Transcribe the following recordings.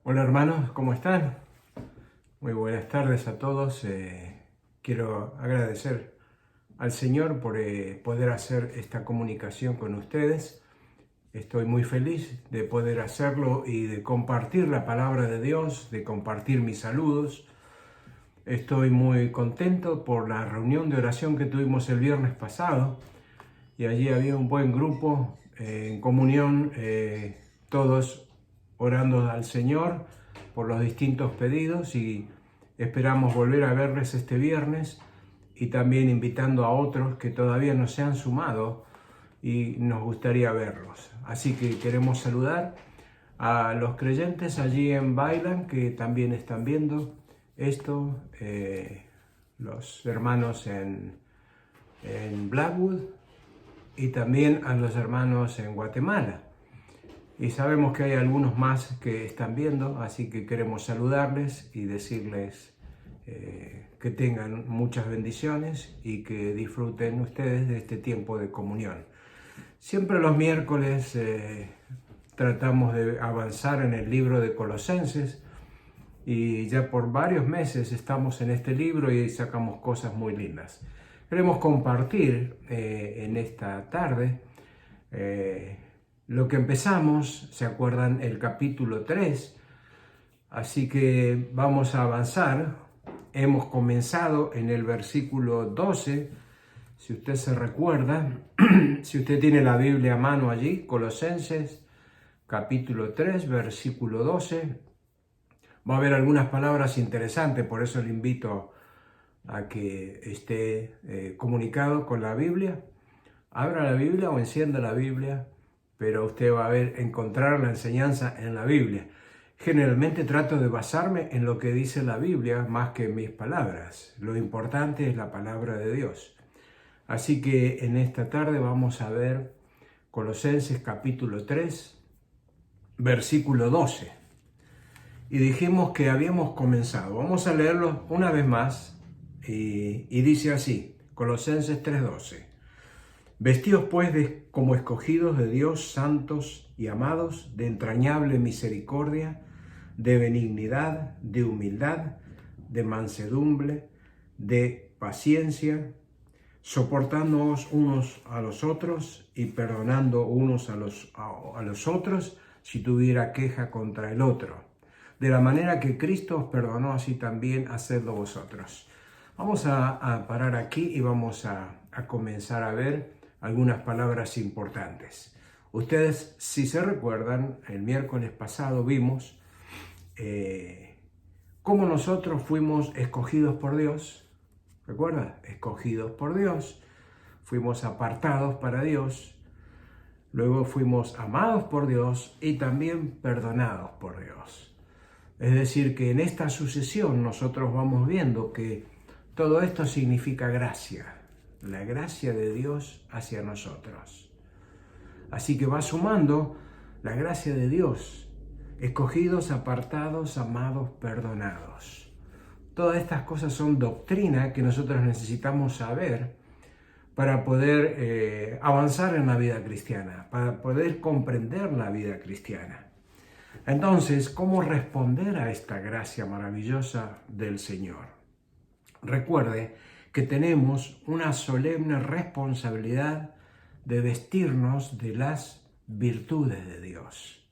Hola hermanos, ¿cómo están? Muy buenas tardes a todos. Quiero agradecer al Señor por poder hacer esta comunicación con ustedes. Estoy muy feliz de poder hacerlo y de compartir la palabra de Dios, de compartir mis saludos. Estoy muy contento por la reunión de oración que tuvimos el viernes pasado y allí había un buen grupo en comunión, todos orando al Señor por los distintos pedidos y esperamos volver a verles este viernes y también invitando a otros que todavía no se han sumado y nos gustaría verlos. Así que queremos saludar a los creyentes allí en Bailan que también están viendo esto, los hermanos en Blackwood y también a los hermanos en Guatemala. Y sabemos que hay algunos más que están viendo, así que queremos saludarles y decirles que tengan muchas bendiciones y que disfruten ustedes de este tiempo de comunión. Siempre los miércoles tratamos de avanzar en el libro de Colosenses y ya por varios meses estamos en este libro y sacamos cosas muy lindas. Queremos compartir en esta tarde lo que empezamos, ¿se acuerdan? El capítulo 3, así que vamos a avanzar. Hemos comenzado en el versículo 12, si usted se recuerda, si usted tiene la Biblia a mano allí, Colosenses, capítulo 3, versículo 12. Va a haber algunas palabras interesantes, por eso le invito a que esté comunicado con la Biblia. Abra la Biblia o encienda la Biblia, pero usted va a encontrar la enseñanza en la Biblia. Generalmente trato de basarme en lo que dice la Biblia más que en mis palabras. Lo importante es la palabra de Dios. Así que en esta tarde vamos a ver Colosenses capítulo 3, versículo 12. Y dijimos que habíamos comenzado. Vamos a leerlo una vez más y dice así, Colosenses 3:12. Vestíos pues como escogidos de Dios, santos y amados, de entrañable misericordia, de benignidad, de humildad, de mansedumbre, de paciencia, soportándoos unos a los otros y perdonando unos a los otros si tuviera queja contra el otro. De la manera que Cristo os perdonó, así también hacedlo vosotros. Vamos a parar aquí y vamos a comenzar a ver algunas palabras importantes. Ustedes, si se recuerdan, el miércoles pasado vimos cómo nosotros fuimos escogidos por Dios. ¿Recuerda? Escogidos por Dios. Fuimos apartados para Dios. Luego fuimos amados por Dios y también perdonados por Dios. Es decir, que en esta sucesión nosotros vamos viendo que todo esto significa gracia. La gracia de Dios hacia nosotros. Así que va sumando la gracia de Dios, escogidos, apartados, amados, perdonados. Todas estas cosas son doctrina que nosotros necesitamos saber para poder avanzar en la vida cristiana, para poder comprender la vida cristiana. Entonces, ¿cómo responder a esta gracia maravillosa del Señor? Recuerde que tenemos una solemne responsabilidad de vestirnos de las virtudes de Dios.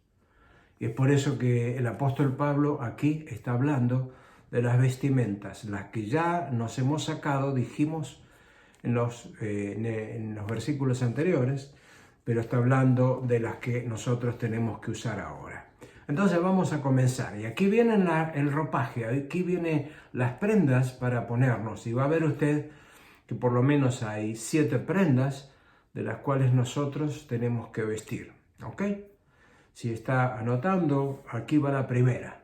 Y es por eso que el apóstol Pablo aquí está hablando de las vestimentas, las que ya nos hemos sacado, dijimos en los versículos anteriores, pero está hablando de las que nosotros tenemos que usar ahora. Entonces vamos a comenzar. Y aquí viene el ropaje, aquí vienen las prendas para ponernos. Y va a ver usted que por lo menos hay 7 prendas de las cuales nosotros tenemos que vestir. ¿Ok? Si está anotando, aquí va la primera.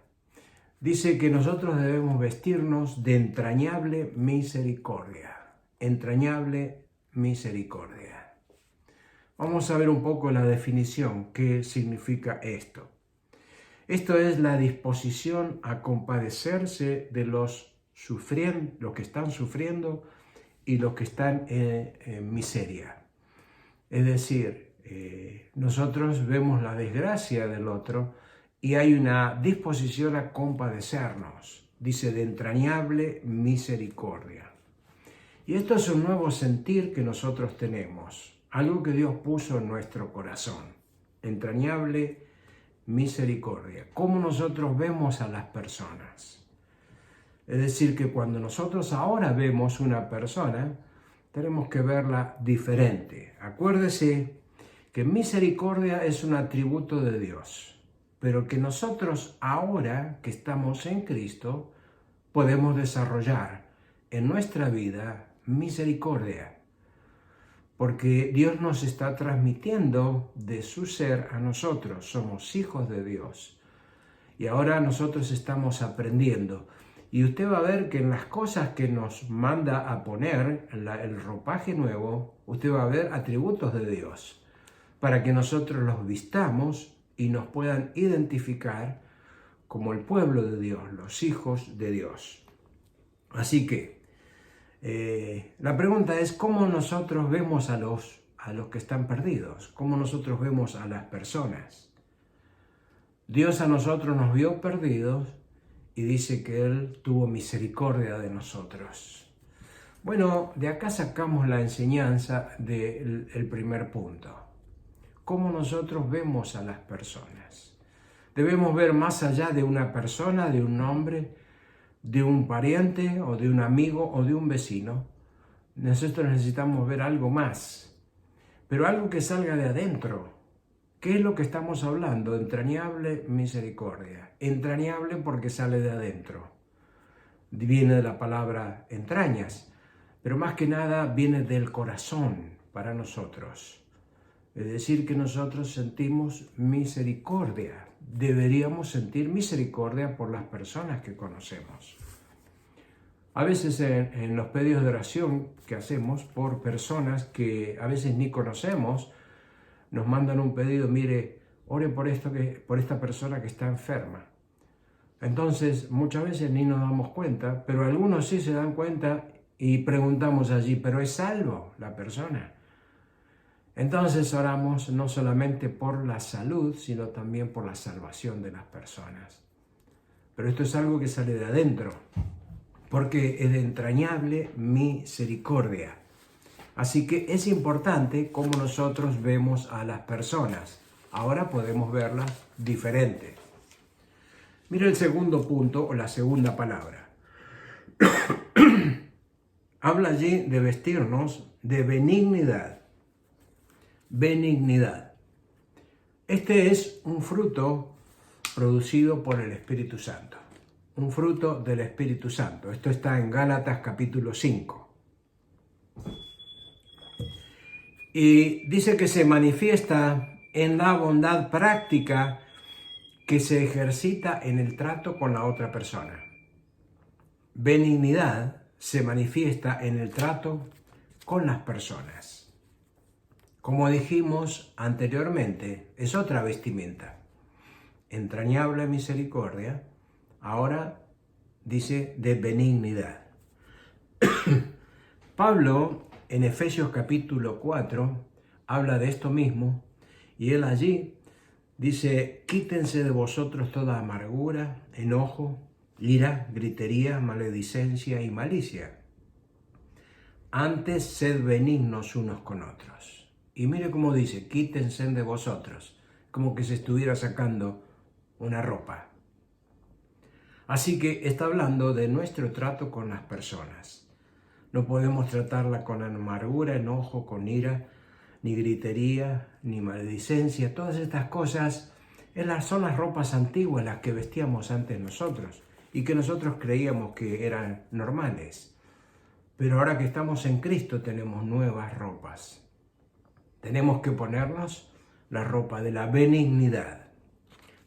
Dice que nosotros debemos vestirnos de entrañable misericordia. Entrañable misericordia. Vamos a ver un poco la definición, qué significa esto. Esto es la disposición a compadecerse de los que están sufriendo y los que están en miseria. Es decir, nosotros vemos la desgracia del otro y hay una disposición a compadecernos. Dice, de entrañable misericordia. Y esto es un nuevo sentir que nosotros tenemos, algo que Dios puso en nuestro corazón. Entrañable misericordia. ¿Cómo nosotros vemos a las personas? Es decir, que cuando nosotros ahora vemos una persona, tenemos que verla diferente. Acuérdese que misericordia es un atributo de Dios, pero que nosotros ahora que estamos en Cristo podemos desarrollar en nuestra vida misericordia, porque Dios nos está transmitiendo de su ser a nosotros. Somos hijos de Dios y ahora nosotros estamos aprendiendo. Y usted va a ver que en las cosas que nos manda a poner, el ropaje nuevo, usted va a ver atributos de Dios, para que nosotros los vistamos y nos puedan identificar como el pueblo de Dios, los hijos de Dios. Así que la pregunta es, ¿cómo nosotros vemos a los que están perdidos? ¿Cómo nosotros vemos a las personas? Dios a nosotros nos vio perdidos y dice que Él tuvo misericordia de nosotros. Bueno, de acá sacamos la enseñanza del primer punto. ¿Cómo nosotros vemos a las personas? Debemos ver más allá de una persona, de un nombre, de un pariente o de un amigo o de un vecino. Nosotros necesitamos ver algo más, pero algo que salga de adentro. ¿Qué es lo que estamos hablando? Entrañable misericordia. Entrañable porque sale de adentro. Viene de la palabra entrañas, pero más que nada viene del corazón para nosotros. Es decir, que nosotros sentimos misericordia. Deberíamos sentir misericordia por las personas que conocemos. A veces en los pedidos de oración que hacemos por personas que a veces ni conocemos, nos mandan un pedido, mire, ore por esta persona que está enferma. Entonces, muchas veces ni nos damos cuenta, pero algunos sí se dan cuenta y preguntamos allí, ¿pero es salvo la persona? Entonces oramos no solamente por la salud, sino también por la salvación de las personas. Pero esto es algo que sale de adentro, porque es de entrañable misericordia. Así que es importante cómo nosotros vemos a las personas. Ahora podemos verlas diferente. Mira el segundo punto o la segunda palabra. Habla allí de vestirnos de benignidad. Benignidad. Este es un fruto producido por el Espíritu Santo. Un fruto del Espíritu Santo. Esto está en Gálatas capítulo 5. Y dice que se manifiesta en la bondad práctica que se ejercita en el trato con la otra persona. Benignidad se manifiesta en el trato con las personas. Como dijimos anteriormente, es otra vestimenta. Entrañable misericordia, ahora dice de benignidad. Pablo en Efesios capítulo 4 habla de esto mismo y él allí dice, quítense de vosotros toda amargura, enojo, ira, gritería, maledicencia y malicia. Antes sed benignos unos con otros. Y mire cómo dice, quítense de vosotros, como que se estuviera sacando una ropa. Así que está hablando de nuestro trato con las personas. No podemos tratarla con amargura, enojo, con ira, ni gritería, ni maledicencia. Todas estas cosas son las ropas antiguas, las que vestíamos antes nosotros y que nosotros creíamos que eran normales. Pero ahora que estamos en Cristo tenemos nuevas ropas. Tenemos que ponernos la ropa de la benignidad.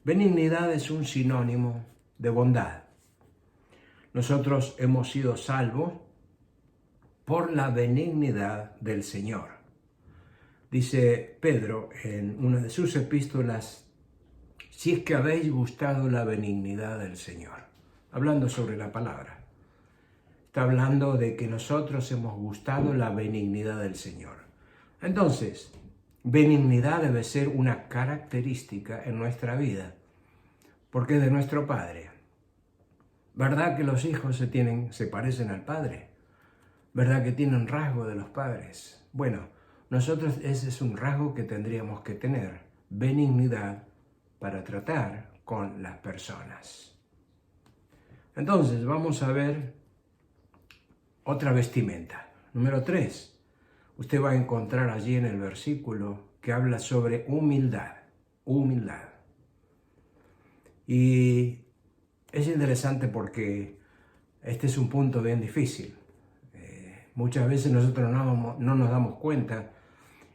Benignidad es un sinónimo de bondad. Nosotros hemos sido salvos por la benignidad del Señor. Dice Pedro en una de sus epístolas, si es que habéis gustado la benignidad del Señor, hablando sobre la palabra. Está hablando de que nosotros hemos gustado la benignidad del Señor. Entonces, benignidad debe ser una característica en nuestra vida. porque es de nuestro Padre. ¿Verdad que los hijos se parecen al Padre? ¿Verdad que tienen rasgo de los padres? Bueno, nosotros ese es un rasgo que tendríamos que tener, benignidad para tratar con las personas. Entonces, vamos a ver otra vestimenta. Número 3. Usted va a encontrar allí en el versículo que habla sobre humildad. Humildad. Y es interesante porque este es un punto bien difícil. Muchas veces nosotros no nos damos cuenta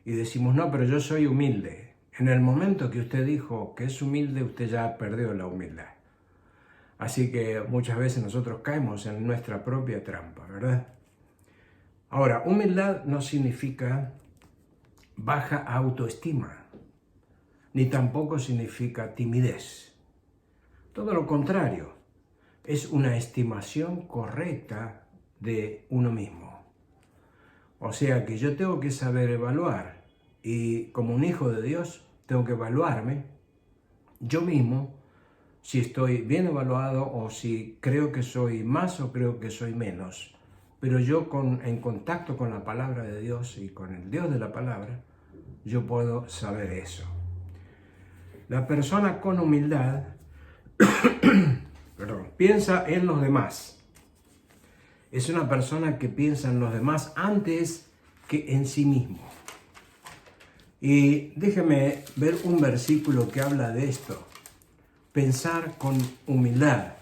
y decimos, no, pero yo soy humilde. En el momento que usted dijo que es humilde, usted ya perdió la humildad. Así que muchas veces nosotros caemos en nuestra propia trampa, ¿verdad? Ahora, humildad no significa baja autoestima, ni tampoco significa timidez. Todo lo contrario, es una estimación correcta de uno mismo. O sea que yo tengo que saber evaluar y como un hijo de Dios tengo que evaluarme yo mismo si estoy bien evaluado o si creo que soy más o creo que soy menos. Pero yo en contacto con la palabra de Dios y con el Dios de la palabra, yo puedo saber eso. La persona con humildad piensa en los demás. Es una persona que piensa en los demás antes que en sí mismo. Y déjeme ver un versículo que habla de esto. Pensar con humildad.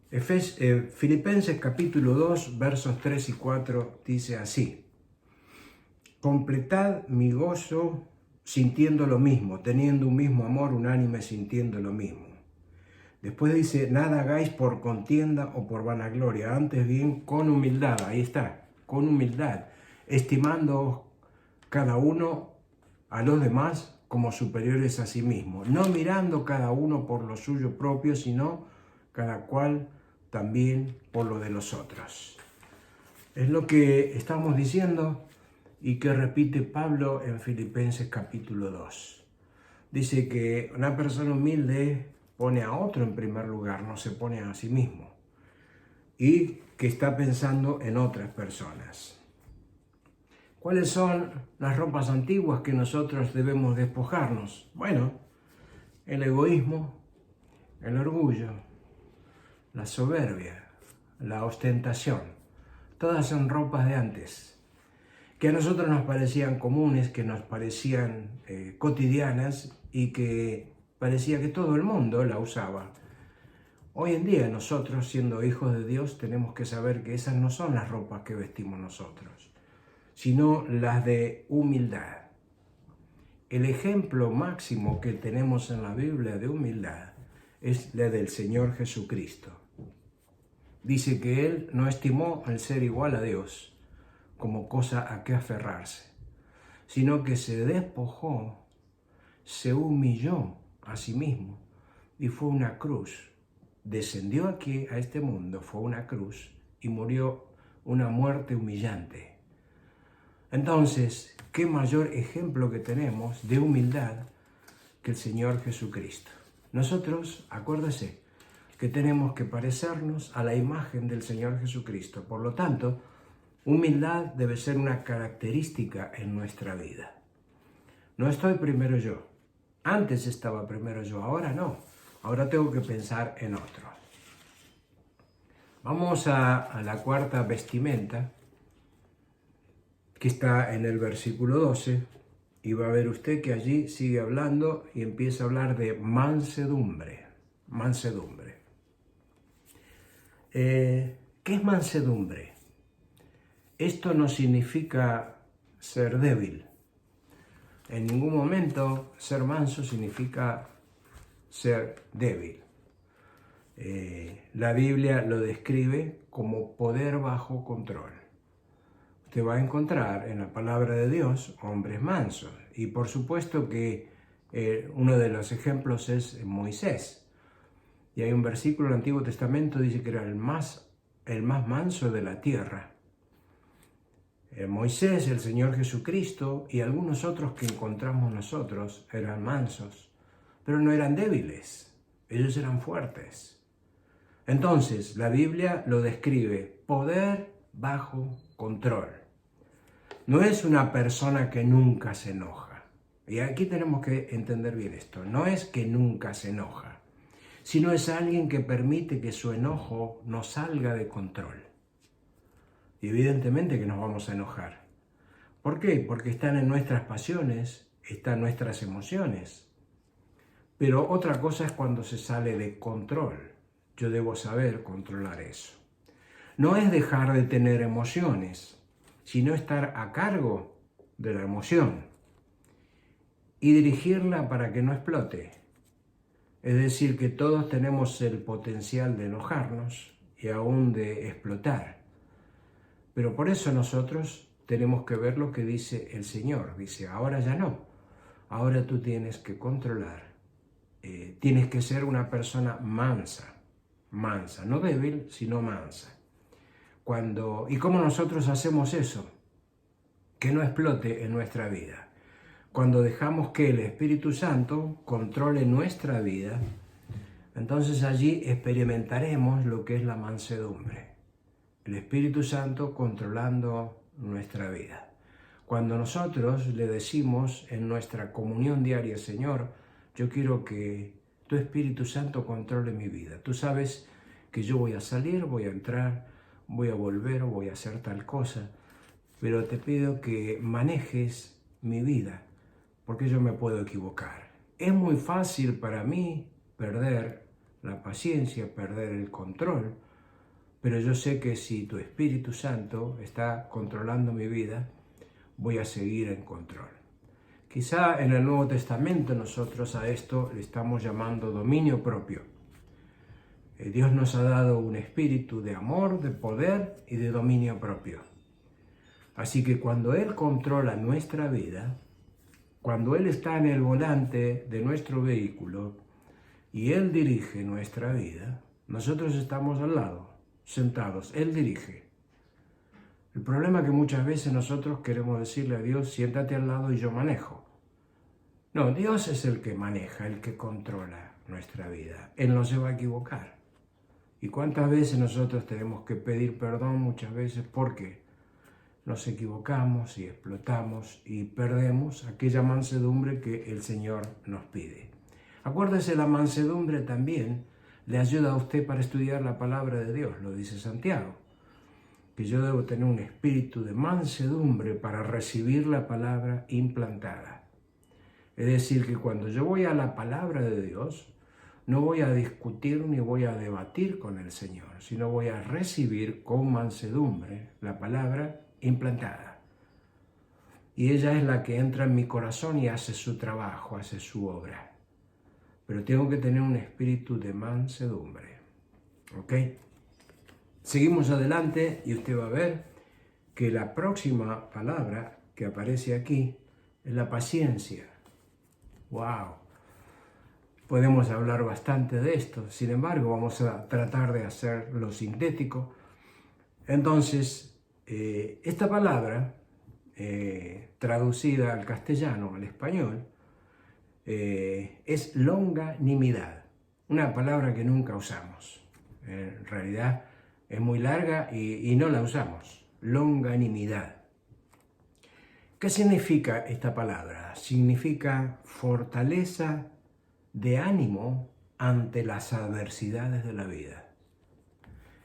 Filipenses capítulo 2, versos 3 y 4 dice así. Completad mi gozo sintiendo lo mismo, teniendo un mismo amor unánime, sintiendo lo mismo. Después dice, nada hagáis por contienda o por vanagloria, antes bien con humildad, ahí está, con humildad, estimando cada uno a los demás como superiores a sí mismo, no mirando cada uno por lo suyo propio, sino cada cual también por lo de los otros. Es lo que estamos diciendo y que repite Pablo en Filipenses capítulo 2. Dice que una persona humilde pone a otro en primer lugar, no se pone a sí mismo, y que está pensando en otras personas. ¿Cuáles son las ropas antiguas que nosotros debemos despojarnos? Bueno, el egoísmo, el orgullo, la soberbia, la ostentación. Todas son ropas de antes, que a nosotros nos parecían comunes, que nos parecían cotidianas y que parecía que todo el mundo la usaba. Hoy en día nosotros, siendo hijos de Dios, tenemos que saber que esas no son las ropas que vestimos nosotros, sino las de humildad. El ejemplo máximo que tenemos en la Biblia de humildad es la del Señor Jesucristo. Dice que Él no estimó el ser igual a Dios como cosa a que aferrarse, sino que se despojó, se humilló a sí mismo y fue una cruz. Descendió aquí a este mundo, fue una cruz y murió una muerte humillante. Entonces, ¿qué mayor ejemplo que tenemos de humildad que el Señor Jesucristo? Nosotros, acuérdese, que tenemos que parecernos a la imagen del Señor Jesucristo. Por lo tanto, humildad debe ser una característica en nuestra vida. No estoy primero yo. Antes estaba primero yo, ahora no. Ahora tengo que pensar en otro. Vamos a la cuarta vestimenta, que está en el versículo 12, y va a ver usted que allí sigue hablando y empieza a hablar de mansedumbre. Mansedumbre. ¿Qué es mansedumbre? Esto no significa ser débil. En ningún momento ser manso significa ser débil. La Biblia lo describe como poder bajo control. Usted va a encontrar en la palabra de Dios hombres mansos. Y por supuesto que uno de los ejemplos es Moisés. Y hay un versículo del Antiguo Testamento que dice que era el más manso de la tierra. Moisés, el Señor Jesucristo y algunos otros que encontramos nosotros eran mansos, pero no eran débiles. Ellos eran fuertes. Entonces, la Biblia lo describe, poder bajo control. No es una persona que nunca se enoja. Y aquí tenemos que entender bien esto. No es que nunca se enoja, sino es alguien que permite que su enojo no salga de control. Y evidentemente que nos vamos a enojar. ¿Por qué? Porque están en nuestras pasiones, están nuestras emociones. Pero otra cosa es cuando se sale de control. Yo debo saber controlar eso. No es dejar de tener emociones, sino estar a cargo de la emoción y dirigirla para que no explote. Es decir, que todos tenemos el potencial de enojarnos y aún de explotar. Pero por eso nosotros tenemos que ver lo que dice el Señor. Dice, ahora ya no. Ahora tú tienes que controlar. Tienes que ser una persona mansa, no débil, sino mansa. ¿Y cómo nosotros hacemos eso? Que no explote en nuestra vida. Cuando dejamos que el Espíritu Santo controle nuestra vida, entonces allí experimentaremos lo que es la mansedumbre. El Espíritu Santo controlando nuestra vida. Cuando nosotros le decimos en nuestra comunión diaria, Señor, yo quiero que tu Espíritu Santo controle mi vida. Tú sabes que yo voy a salir, voy a entrar, voy a volver, voy a hacer tal cosa, pero te pido que manejes mi vida, porque yo me puedo equivocar. Es muy fácil para mí perder la paciencia, perder el control, pero yo sé que si tu Espíritu Santo está controlando mi vida, voy a seguir en control. Quizá en el Nuevo Testamento nosotros a esto le estamos llamando dominio propio. Dios nos ha dado un espíritu de amor, de poder y de dominio propio. Así que cuando Él controla nuestra vida, cuando Él está en el volante de nuestro vehículo y Él dirige nuestra vida, nosotros estamos al lado, sentados, Él dirige. El problema es que muchas veces nosotros queremos decirle a Dios, siéntate al lado y yo manejo. No, Dios es el que maneja, el que controla nuestra vida. Él no se va a equivocar. ¿Y cuántas veces nosotros tenemos que pedir perdón? Muchas veces porque nos equivocamos y explotamos y perdemos aquella mansedumbre que el Señor nos pide. Acuérdese, la mansedumbre también le ayuda a usted para estudiar la palabra de Dios, lo dice Santiago, que yo debo tener un espíritu de mansedumbre para recibir la palabra implantada. Es decir, que cuando yo voy a la palabra de Dios, no voy a discutir ni voy a debatir con el Señor, sino voy a recibir con mansedumbre la palabra implantada. Y ella es la que entra en mi corazón y hace su trabajo, hace su obra. Pero tengo que tener un espíritu de mansedumbre. ¿Ok? Seguimos adelante y usted va a ver que la próxima palabra que aparece aquí es la paciencia. ¡Wow! Podemos hablar bastante de esto, sin embargo, vamos a tratar de hacerlo sintético. Entonces, esta palabra, traducida al castellano, al español, es longanimidad, una palabra que nunca usamos. En realidad es muy larga y no la usamos. Longanimidad. ¿Qué significa esta palabra? Significa fortaleza de ánimo ante las adversidades de la vida.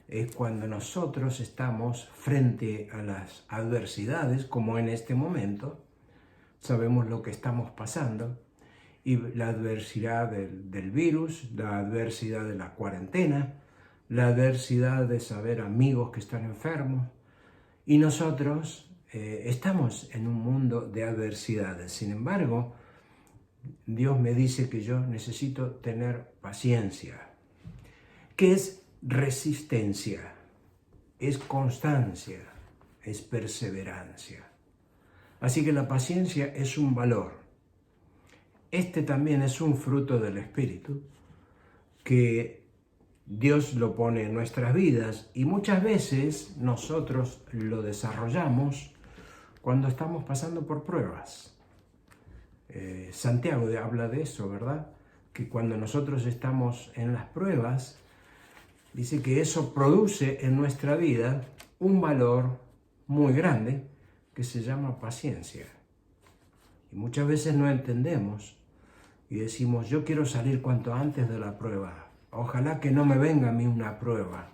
Es cuando nosotros estamos frente a las adversidades, como en este momento, sabemos lo que estamos pasando, y la adversidad del virus, la adversidad de la cuarentena, la adversidad de saber amigos que están enfermos, y nosotros estamos en un mundo de adversidades. Sin embargo, Dios me dice que yo necesito tener paciencia. ¿Qué es resistencia? Es constancia, es perseverancia. Así que la paciencia es un valor. Este también es un fruto del Espíritu que Dios lo pone en nuestras vidas y muchas veces nosotros lo desarrollamos cuando estamos pasando por pruebas. Santiago habla de eso, ¿verdad? que cuando nosotros estamos en las pruebas, dice que eso produce en nuestra vida un valor muy grande que se llama paciencia. Y muchas veces no entendemos y decimos, yo quiero salir cuanto antes de la prueba. Ojalá que no me venga a mí una prueba.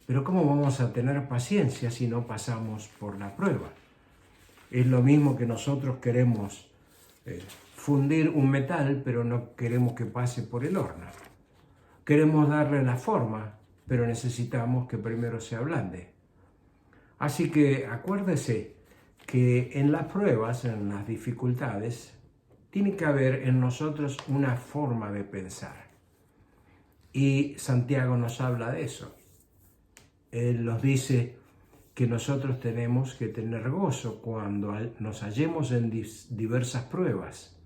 Pero ¿cómo vamos a tener paciencia si no pasamos por la prueba? Es lo mismo que nosotros queremos fundir un metal, pero no queremos que pase por el horno. Queremos darle la forma, pero necesitamos que primero se ablande. Así que acuérdese que en las pruebas, en las dificultades, tiene que haber en nosotros una forma de pensar. Y Santiago nos habla de eso. Él nos dice que nosotros tenemos que tener gozo cuando nos hallemos en diversas pruebas.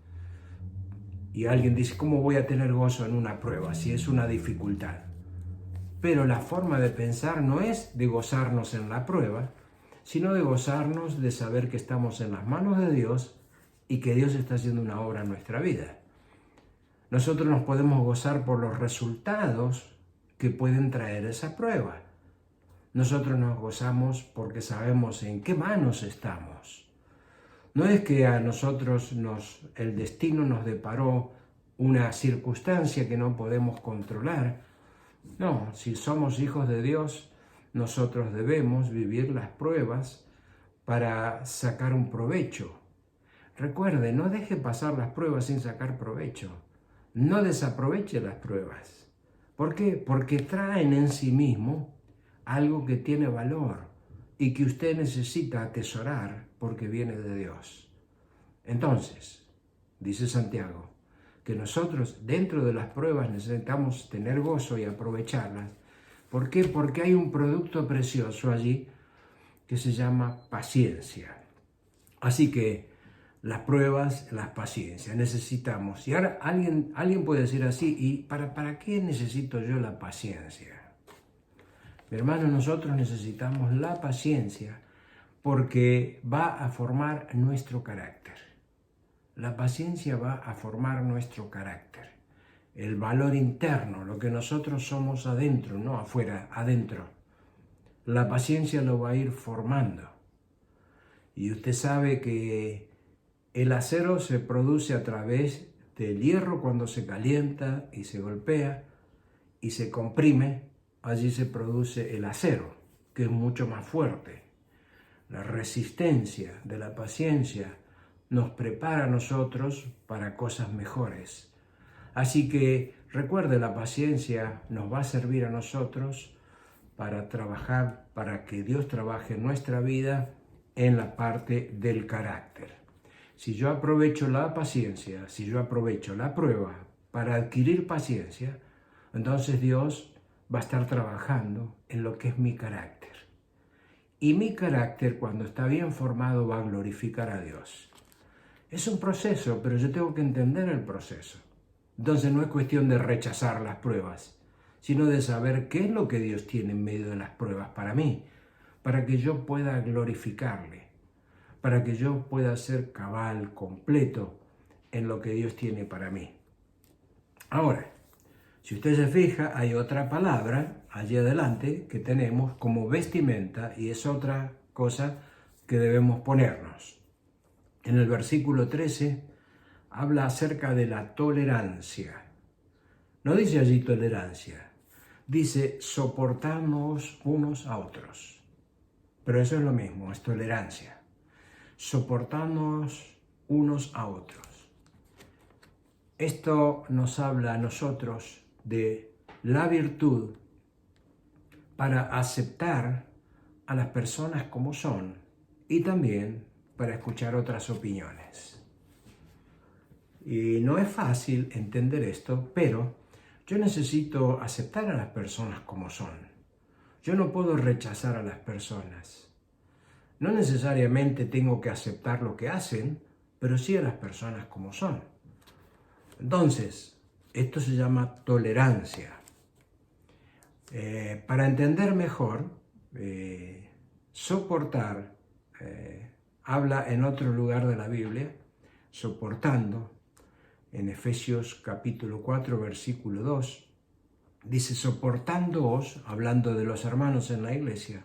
Y alguien dice, ¿cómo voy a tener gozo en una prueba si es una dificultad? Pero la forma de pensar no es de gozarnos en la prueba, sino de gozarnos de saber que estamos en las manos de Dios y que Dios está haciendo una obra en nuestra vida. Nosotros nos podemos gozar por los resultados que pueden traer esa prueba. Nosotros nos gozamos porque sabemos en qué manos estamos. No es que a nosotros el destino nos deparó una circunstancia que no podemos controlar. No, si somos hijos de Dios, nosotros debemos vivir las pruebas para sacar un provecho. Recuerde, no deje pasar las pruebas sin sacar provecho. No desaproveche las pruebas. ¿Por qué? Porque traen en sí mismo algo que tiene valor y que usted necesita atesorar porque viene de Dios. Entonces, dice Santiago, que nosotros dentro de las pruebas necesitamos tener gozo y aprovecharlas. ¿Por qué? Porque hay un producto precioso allí que se llama paciencia. Así que las pruebas, las paciencias, necesitamos. Y ahora alguien puede decir así, ¿y para qué necesito yo la paciencia? Mi hermano, nosotros necesitamos la paciencia porque va a formar nuestro carácter. La paciencia va a formar nuestro carácter. El valor interno, lo que nosotros somos adentro, no afuera, adentro. La paciencia lo va a ir formando. Y usted sabe que el acero se produce a través del hierro cuando se calienta y se golpea y se comprime. Allí se produce el acero, que es mucho más fuerte. La resistencia de la paciencia nos prepara a nosotros para cosas mejores. Así que recuerde, la paciencia nos va a servir a nosotros para trabajar, para que Dios trabaje en nuestra vida en la parte del carácter. Si yo aprovecho la paciencia, si yo aprovecho la prueba para adquirir paciencia, entonces Dios va a estar trabajando en lo que es mi carácter. Y mi carácter, cuando está bien formado, va a glorificar a Dios. Es un proceso, pero yo tengo que entender el proceso. Entonces no es cuestión de rechazar las pruebas, sino de saber qué es lo que Dios tiene en medio de las pruebas para mí, para que yo pueda glorificarle, para que yo pueda ser cabal, completo en lo que Dios tiene para mí. Ahora, si usted se fija, hay otra palabra allí adelante que tenemos como vestimenta y es otra cosa que debemos ponernos. En el versículo 13 habla acerca de la tolerancia. No dice allí tolerancia, dice soportarnos unos a otros. Pero eso es lo mismo, es tolerancia. Soportarnos unos a otros. Esto nos habla a nosotros de la virtud para aceptar a las personas como son y también para escuchar otras opiniones. Y no es fácil entender esto, pero yo necesito aceptar a las personas como son. Yo no puedo rechazar a las personas. No necesariamente tengo que aceptar lo que hacen, pero sí a las personas como son. Entonces, esto se llama tolerancia. Para entender mejor, soportar, habla en otro lugar de la Biblia, soportando, en Efesios capítulo 4, versículo 2, dice, soportándoos, hablando de los hermanos en la iglesia,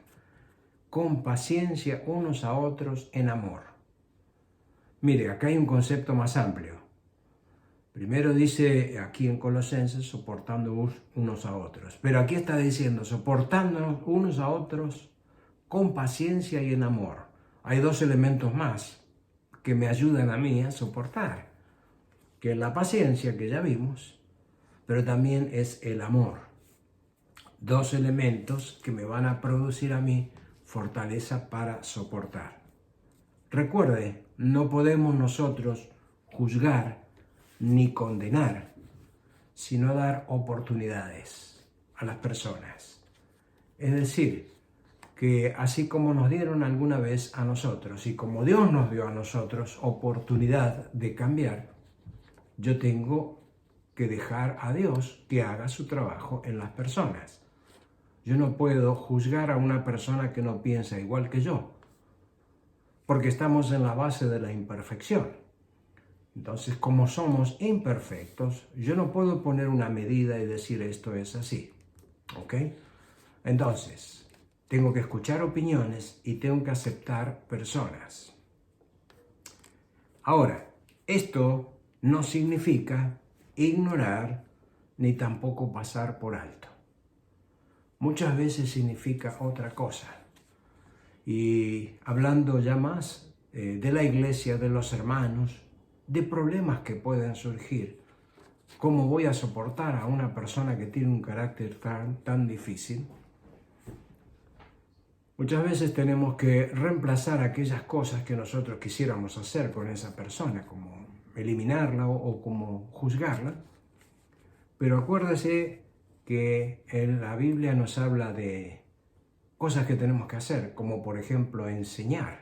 con paciencia unos a otros en amor. Mire, acá hay un concepto más amplio. Primero dice aquí en Colosenses, soportándoos unos a otros. Pero aquí está diciendo, soportándonos unos a otros con paciencia y en amor. Hay dos elementos más que me ayudan a mí a soportar, que es la paciencia que ya vimos, pero también es el amor. Dos elementos que me van a producir a mí fortaleza para soportar. Recuerde, no podemos nosotros juzgar ni condenar, sino dar oportunidades a las personas. Es decir, que así como nos dieron alguna vez a nosotros y como Dios nos dio a nosotros oportunidad de cambiar, yo tengo que dejar a Dios que haga su trabajo en las personas. Yo no puedo juzgar a una persona que no piensa igual que yo, porque estamos en la base de la imperfección. Entonces, como somos imperfectos, yo no puedo poner una medida y decir esto es así. ¿Ok? Entonces, tengo que escuchar opiniones y tengo que aceptar personas. Ahora, esto no significa ignorar ni tampoco pasar por alto. Muchas veces significa otra cosa. Y hablando ya más de la iglesia, de los hermanos, de problemas que pueden surgir, ¿cómo voy a soportar a una persona que tiene un carácter tan difícil? Muchas veces tenemos que reemplazar aquellas cosas que nosotros quisiéramos hacer con esa persona, como eliminarla o como juzgarla. Pero acuérdese que en la Biblia nos habla de cosas que tenemos que hacer, como por ejemplo enseñar,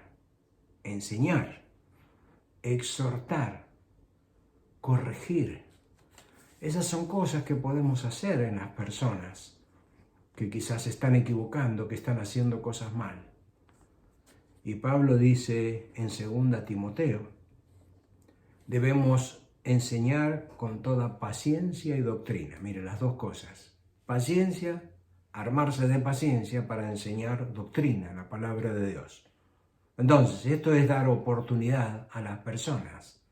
exhortar, corregir. Esas son cosas que podemos hacer en las personas que quizás se están equivocando, que están haciendo cosas mal. Y Pablo dice en 2 Timoteo, debemos enseñar con toda paciencia y doctrina. Mire, las dos cosas. Paciencia, armarse de paciencia para enseñar doctrina, la palabra de Dios. Entonces, esto es dar oportunidad a las personas.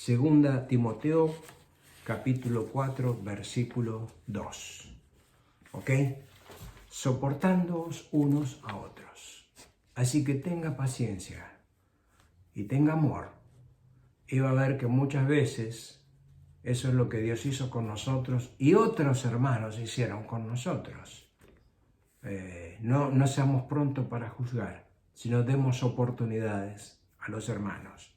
2 Timoteo, capítulo 4, versículo 2. ¿Ok? Soportándoos unos a otros. Así que tenga paciencia y tenga amor. Y va a ver que muchas veces eso es lo que Dios hizo con nosotros y otros hermanos hicieron con nosotros. No seamos prontos para juzgar, sino demos oportunidades a los hermanos.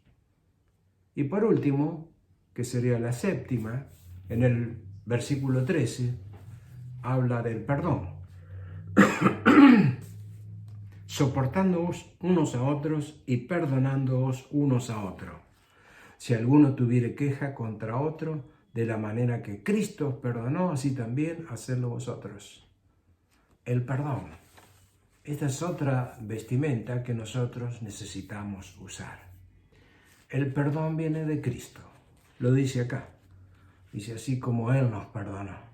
Y por último, que sería la séptima, en el versículo 13, habla del perdón. Soportándoos unos a otros y perdonándoos unos a otros. Si alguno tuviere queja contra otro, de la manera que Cristo os perdonó, así también hacedlo vosotros. El perdón. Esta es otra vestimenta que nosotros necesitamos usar. El perdón viene de Cristo. Lo dice acá. Dice así como Él nos perdonó.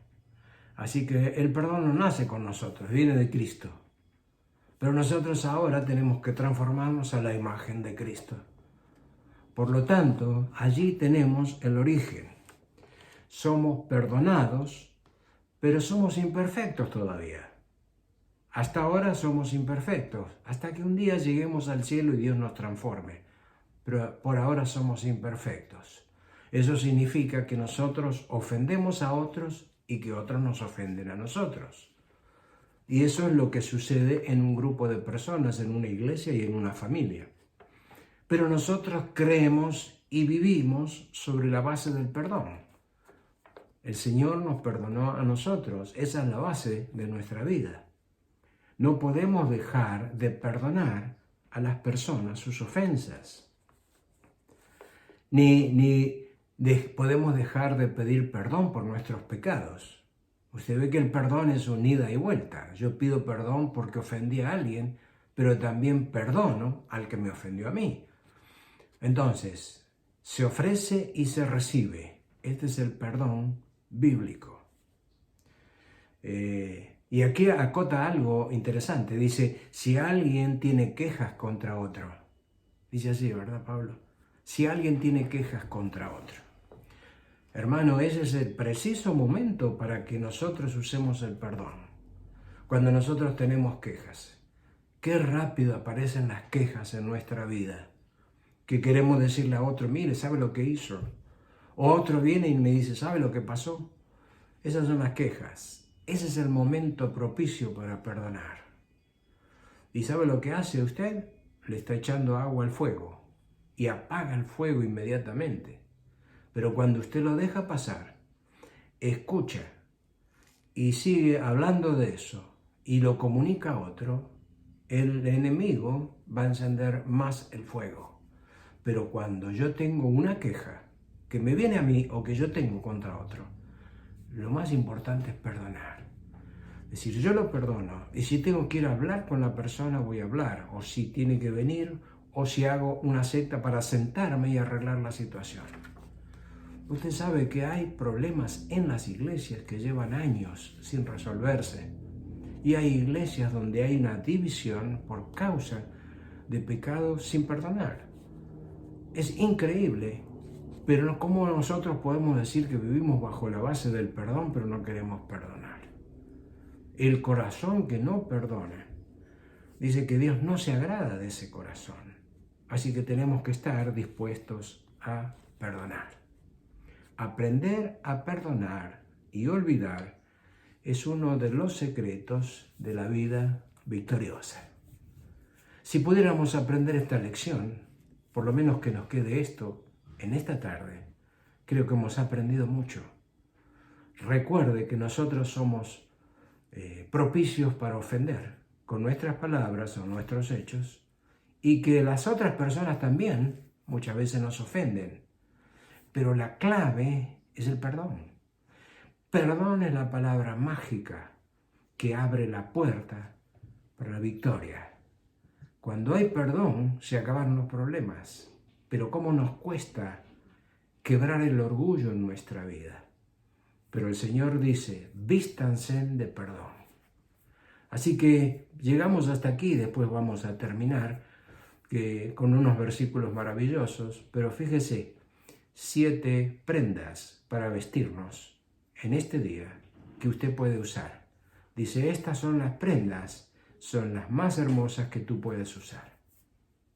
Así que el perdón no nace con nosotros, viene de Cristo. Pero nosotros ahora tenemos que transformarnos a la imagen de Cristo. Por lo tanto, allí tenemos el origen. Somos perdonados, pero somos imperfectos todavía. Hasta ahora somos imperfectos, hasta que un día lleguemos al cielo y Dios nos transforme. Pero por ahora somos imperfectos. Eso significa que nosotros ofendemos a otros y que otros nos ofenden a nosotros. Y eso es lo que sucede en un grupo de personas, en una iglesia y en una familia. Pero nosotros creemos y vivimos sobre la base del perdón. El Señor nos perdonó a nosotros. Esa es la base de nuestra vida. No podemos dejar de perdonar a las personas sus ofensas. Ni podemos dejar de pedir perdón por nuestros pecados. Usted ve que el perdón es un ida y vuelta. Yo pido perdón porque ofendí a alguien, pero también perdono al que me ofendió a mí. Entonces, se ofrece y se recibe. Este es el perdón bíblico. Y aquí acota algo interesante. Dice, si alguien tiene quejas contra otro. Dice así, ¿verdad, Pablo? Si alguien tiene quejas contra otro. Hermano, ese es el preciso momento para que nosotros usemos el perdón. Cuando nosotros tenemos quejas. Qué rápido aparecen las quejas en nuestra vida. Que queremos decirle a otro, mire, ¿sabe lo que hizo? O otro viene y me dice, ¿sabe lo que pasó? Esas son las quejas. Ese es el momento propicio para perdonar. ¿Y sabe lo que hace usted? Le está echando agua al fuego y apaga el fuego inmediatamente. Pero cuando usted lo deja pasar, escucha y sigue hablando de eso y lo comunica a otro, el enemigo va a encender más el fuego. Pero cuando yo tengo una queja que me viene a mí o que yo tengo contra otro, lo más importante es perdonar. Es decir, yo lo perdono y si tengo que ir a hablar con la persona voy a hablar, o si tiene que venir, o si hago una cita para sentarme y arreglar la situación. Usted sabe que hay problemas en las iglesias que llevan años sin resolverse. Y hay iglesias donde hay una división por causa de pecados sin perdonar. Es increíble, pero ¿cómo nosotros podemos decir que vivimos bajo la base del perdón, pero no queremos perdonar? El corazón que no perdona, dice que Dios no se agrada de ese corazón. Así que tenemos que estar dispuestos a perdonar. Aprender a perdonar y olvidar es uno de los secretos de la vida victoriosa. Si pudiéramos aprender esta lección, por lo menos que nos quede esto en esta tarde, creo que hemos aprendido mucho. Recuerde que nosotros somos propicios para ofender con nuestras palabras o nuestros hechos y que las otras personas también muchas veces nos ofenden. Pero la clave es el perdón. Perdón es la palabra mágica que abre la puerta para la victoria. Cuando hay perdón, se acaban los problemas. Pero cómo nos cuesta quebrar el orgullo en nuestra vida. Pero el Señor dice, vístanse de perdón. Así que llegamos hasta aquí, después vamos a terminar con unos versículos maravillosos, pero fíjese, 7 prendas para vestirnos en este día que usted puede usar. Dice, estas son las prendas, son las más hermosas que tú puedes usar.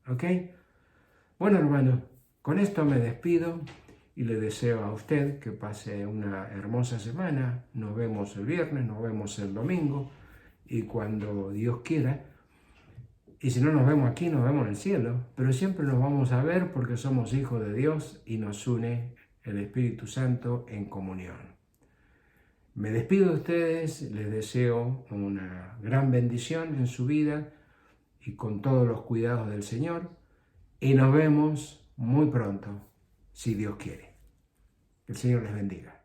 ¿Ok? Bueno, hermano, con esto me despido y le deseo a usted que pase una hermosa semana. Nos vemos el viernes, nos vemos el domingo y cuando Dios quiera. Y si no nos vemos aquí, nos vemos en el cielo. Pero siempre nos vamos a ver porque somos hijos de Dios y nos une el Espíritu Santo en comunión. Me despido de ustedes, les deseo una gran bendición en su vida y con todos los cuidados del Señor. Y nos vemos muy pronto, si Dios quiere. Que el Señor les bendiga.